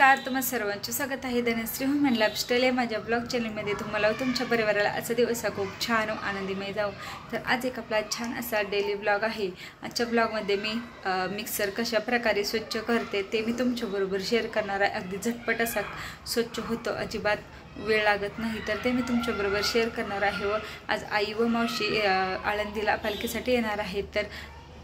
नमस्कार, तुम्हा सर्वांचे स्वागत आहे धनश्री ह्युमन लाईफस्टाईल या माझ्या ब्लॉग चॅनलमध्ये। तुम्हाला तुमच्या परिवाराला आजचा दिवस खूप छान व आनंदमय जावो। तर आज एक आपला छान असा डेली ब्लॉग आहे। आजच्या ब्लॉगमध्ये मी मिक्सर कशा प्रकारे स्वच्छ करते ते मी तुमच्याबरोबर शेअर करणार आहे। अगदी झटपट असा स्वच्छ होतो, अजिबात वेळ लागत नाही, तर ते मी तुमच्याबरोबर शेअर करणार आहे। व आज आई व मावशी आळंदीला पालखीसाठी येणार आहेत, तर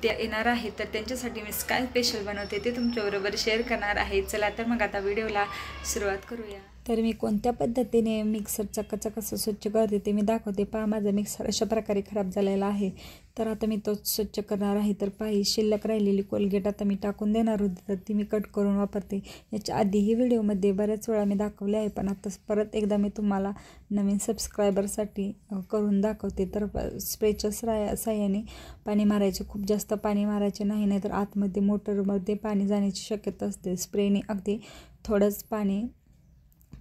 तर त्यांच्यासाठी मी काय स्पेशल बनवते ते तुमच्याबरोबर शेअर करणार आहे। चला तर मग आता व्हिडिओला सुरुवात करूया। तर मी कोणत्या पद्धतीने मिक्सरचा कसं स्वच्छ करते ते मी दाखवते। पहा, माझा मिक्सर अशा प्रकारे खराब झालेला आहे, तर आता मी तो स्वच्छ करणार आहे। तर पाही, शिल्लक राहिलेली कोलगेट आता मी टाकून देणार होते, तर ती मी कट करून वापरते। याच्या आधीही व्हिडिओमध्ये बऱ्याच वेळा मी दाखवले आहे, पण आता परत एकदा मी तुम्हाला नवीन सबस्क्रायबरसाठी करून दाखवते। तर स्प्रेच्या साहाय्याने पाणी मारायचे, खूप जास्त पाणी मारायचे नाही, नाहीतर आतमध्ये मोटरमध्ये पाणी जाण्याची शक्यता असते। स्प्रेने अगदी थोडंच पाणी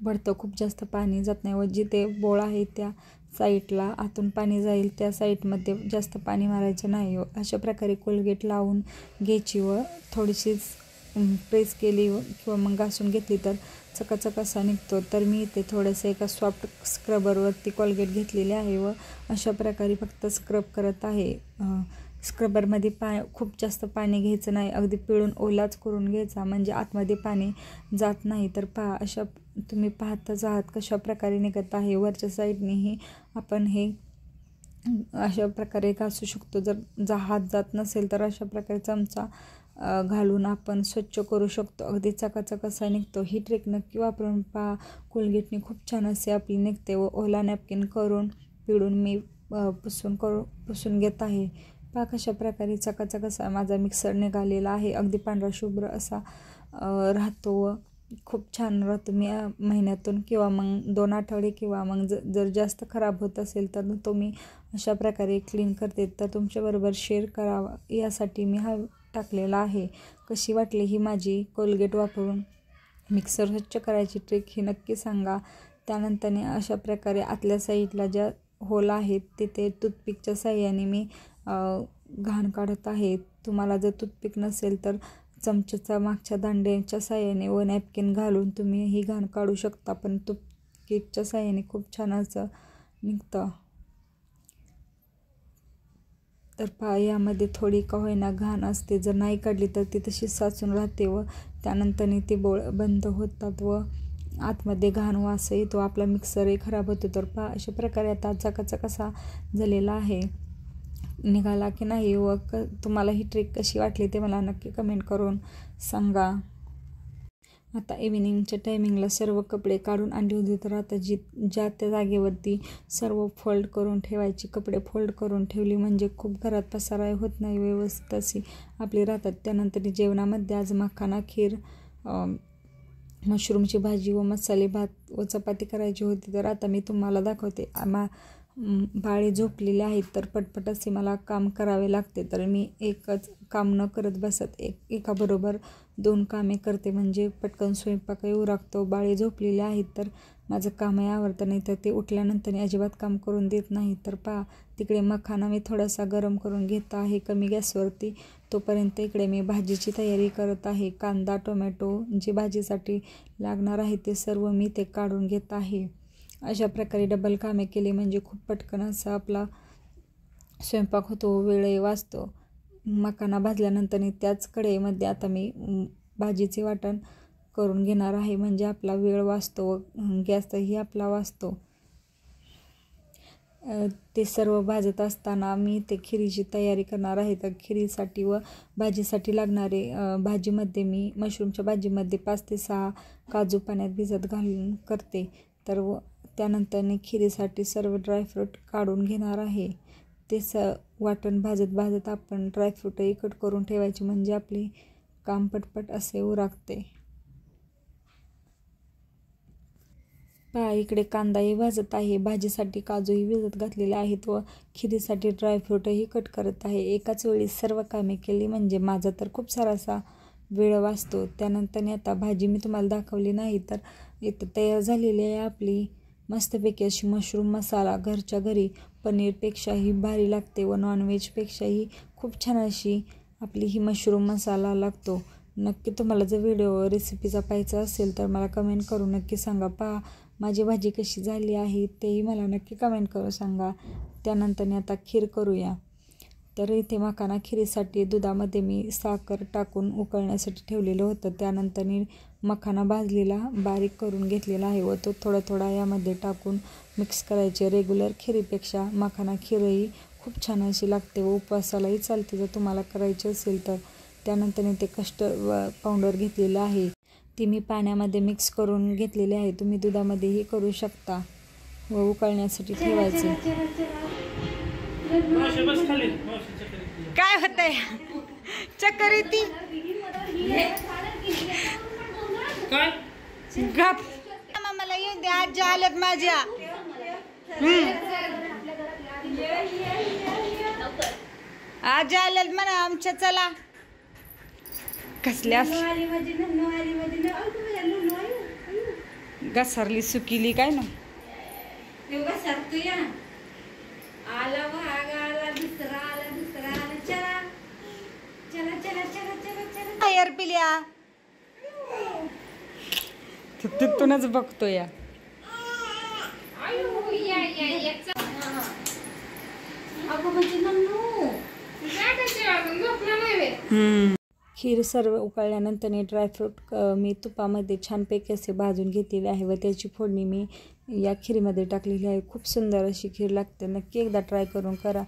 पडतं, खूप जास्त पाणी जात नाही। व जिथे बोळ आहे त्या साईडला आतून पाणी जाईल त्या साईडमध्ये जास्त पाणी मारायचं नाही। अशा प्रकारे कोलगेट लावून घ्यायची व थोडीशी प्रेस केली किंवा मग घासून घेतली तर चकाचक असा निघतो। तर मी इथे थोडंसं एका सॉफ्ट स्क्रबरवरती कोलगेट घेतलेली आहे व अशा प्रकारे फक्त स्क्रब करत आहे। स्क्रबरमध्ये खूप जास्त पाणी घ्यायचं नाही, अगदी पिळून ओलाच करून घ्यायचा, म्हणजे आतमध्ये पाणी जात नाही। तर पहा, अशा तुम्ही पाहतच आहात कशा प्रकारे निघत आहे। वरच्या साईडनेही आपण हे अशा प्रकारे घासू शकतो। जर हात जात नसेल तर अशा प्रकारे चमचा घालून आपण स्वच्छ करू शकतो, अगदी चकाचक असा निघतो। ही ट्रिक नक्की वापरून पहा, कोलगेटने खूप छान असे आपली निघते। व ओला नॅपकिन करून पिळून मी पुसून घेत आहे। पहा कशा प्रकारे चकाचक असा माझा मिक्सर निघालेला आहे, अगदी पांढरा शुभ्र असा राहतो व खूप छान राहतो। मी महिन्यातून किंवा मग 2 आठवडे किंवा मग जर जास्त खराब होत असेल तर तो मी अशा प्रकारे क्लीन करते, तर तुमच्याबरोबर शेअर करावा यासाठी मी हा टाकलेला आहे। कशी वाटली ही माझी कोलगेट वापरून मिक्सर स्वच्छ करायची ट्रिक ही नक्की सांगा। त्यानंतर अशा प्रकारे आतल्या साईडला ज्या होल आहेत तिथे टूथपिकच्या साहाय्याने मी घाण काढत आहे। तुम्हाला जर टूथपिक नसेल तर चमच्याचा मागच्या दांड्याच्या साहाय्याने व नॅपकिन घालून तुम्ही ही घाण काढू शकता, पण टूथपिकच्या साहाय्याने खूप छान असं निघतं। तर पहा, यामध्ये थोडी का होईना घाण असते, जर नाही काढली तर ती तशी साचून राहते व त्यानंतर ते बोळ बंद होतात व आतमध्ये घाण वास येतो, आपला मिक्सरही खराब होतो। तर पहा, अशा प्रकारे आता चकाचक कसा झालेला आहे, निघाला की नाही व तुम्हाला ही ट्रिक कशी वाटली ते मला नक्की कमेंट करून सांगा। आता इव्हिनिंगच्या टायमिंगला सर्व कपडे काढून आणले होते, तर आता ज्या त्या जागेवरती सर्व फोल्ड करून ठेवायची। कपडे फोल्ड करून ठेवली म्हणजे खूप घरात पसारा होत नाही, व्यवस्थित अशी आपली राहतात। त्यानंतर जेवणामध्ये आज मखाना खीर, मशरूमची भाजी व मसाले भात व चपाती करायची होती। तर आता मी तुम्हाला दाखवते। बाळे झोपलेले आहेत, तर पटपट असे मला काम करावे लागते, तर मी एकच काम न करत बसत एकाबरोबर 2 कामे करते, म्हणजे पटकन स्वयंपाकही उरकतो। बाळे झोपलेले आहेत तर माझं कामही आवरतं, नाही तर ते उठल्यानंतर अजिबात काम करून देत नाही। तर पहा, तिकडे मखाना मी थोडासा गरम करून घेत आहे कमी गॅसवरती, तोपर्यंत इकडे मी भाजीची तयारी करत आहे। कांदा, टोमॅटो जे भाजीसाठी लागणार आहे ते सर्व मी ते काढून घेत आहे। अशा प्रकारे डबल कामे केली म्हणजे खूप पटकन असा आपला स्वयंपाक होतो, वेळही वाचतो। मखाना भाजल्यानंतर त्याच कढईमध्ये आता मी भाजीचे वाटण करून घेणार आहे, म्हणजे आपला वेळ वाचतो व गॅसही आपला वाचतो। ते सर्व भाजत असताना मी ते खिरीची तयारी करणार आहे। तर खिरीसाठी व भाजीसाठी लागणारे भाजीमध्ये मी मशरूमच्या भाजीमध्ये 5 ते 6 काजू पाण्यात भिजत घालून करते। तर त्यानंतर खिरीसाठी सर्व ड्रायफ्रूट काढून घेणार आहे। ते वाटण भाजत आपण ड्रायफ्रूटही कट करून ठेवायचे, म्हणजे आपले काम पटपट असे उरकते। पहा, इकडे कांदाही भाजत आहे, भाजीसाठी काजूही भिजत घातलेले आहेत व खिरीसाठी ड्रायफ्रूटही कट करत आहे। एकाच वेळी सर्व कामे केली म्हणजे माझा तर खूप सारासा वेळ वाचतो। त्यानंतर आता भाजी मी तुम्हाला दाखवली नाही, तर इथं तयार झालेली आहे आपली मस्तपैकी अशी मशरूम मसाला। घरच्या घरी पनीरपेक्षाही भारी लागते व नॉनव्हेजपेक्षाही खूप छान अशी आपली ही मशरूम मसाला लागतो। नक्की तुम्हाला जर व्हिडिओ रेसिपीचा पाहायचा असेल तर मला कमेंट करून नक्की सांगा. पहा माझी भाजी कशी झाली आहे तेही मला नक्की कमेंट करून सांगा. त्यानंतर आता खीर करूया. तर इथे मखाना खिरीसाठी दुधामध्ये मी साखर टाकून उकळण्यासाठी ठेवलेलं होतं. त्यानंतर मखाना भाजलेला बारीक करून घेतलेला आहे व तो थोडा थोडा यामध्ये टाकून मिक्स करायचे. रेग्युलर खिरीपेक्षा मखाना खीरही खूप छान अशी लागते व उपवासालाही चालते जर तुम्हाला करायचे असेल तर. त्यानंतर इथे कस्टर्ड पावडर घेतलेलं आहे, ती मी पाण्यामध्ये मिक्स करून घेतलेली आहे. तुम्ही दुधामध्येही करू शकता व उकळण्यासाठी ठेवायचे. काय होतंय? चक्कर येते गप. मला येऊ दे, आजी आल्यात माझ्या. आजी आल्यात म्हणा आमच्या. चला कसल्या घसरली सुकीली काय ना. आला भाग आला दुसरा आला दुसरा आला. चला चला चला चला चला चला यार पिल्या तिथूनच बघतो या. खीर सर्व उकळल्यानंतर ड्रायफ्रूट मी तुपामध्ये छानपैकी असे भाजून घेतलेले आहे व त्याची फोडणी मी या खीरीमध्ये टाकलेली आहे. खूप सुंदर अशी खीर लागते. नक्की एकदा ट्राय करून करा.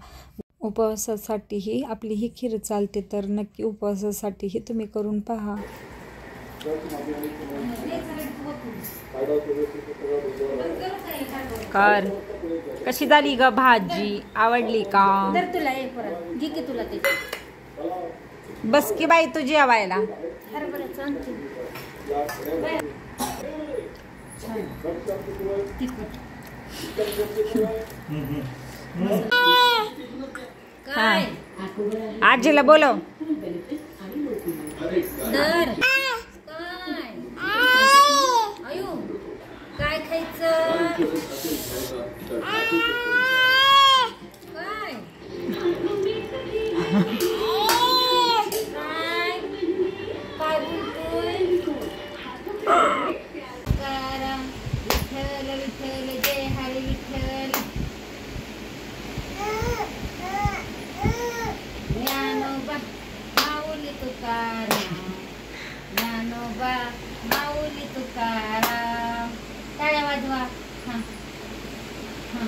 उपवासासाठीही आपली ही खीर चालते तर नक्की उपवासासाठीही तुम्ही करून पहा. कर कशी झाली ग भाजी? आवडली का? बस की बाई तुझी जेवायला. आजीला बोलव. काय खायचं? ज्ञानोबा माऊली तुकाराम. टाळ्या वाजवा. हां हां.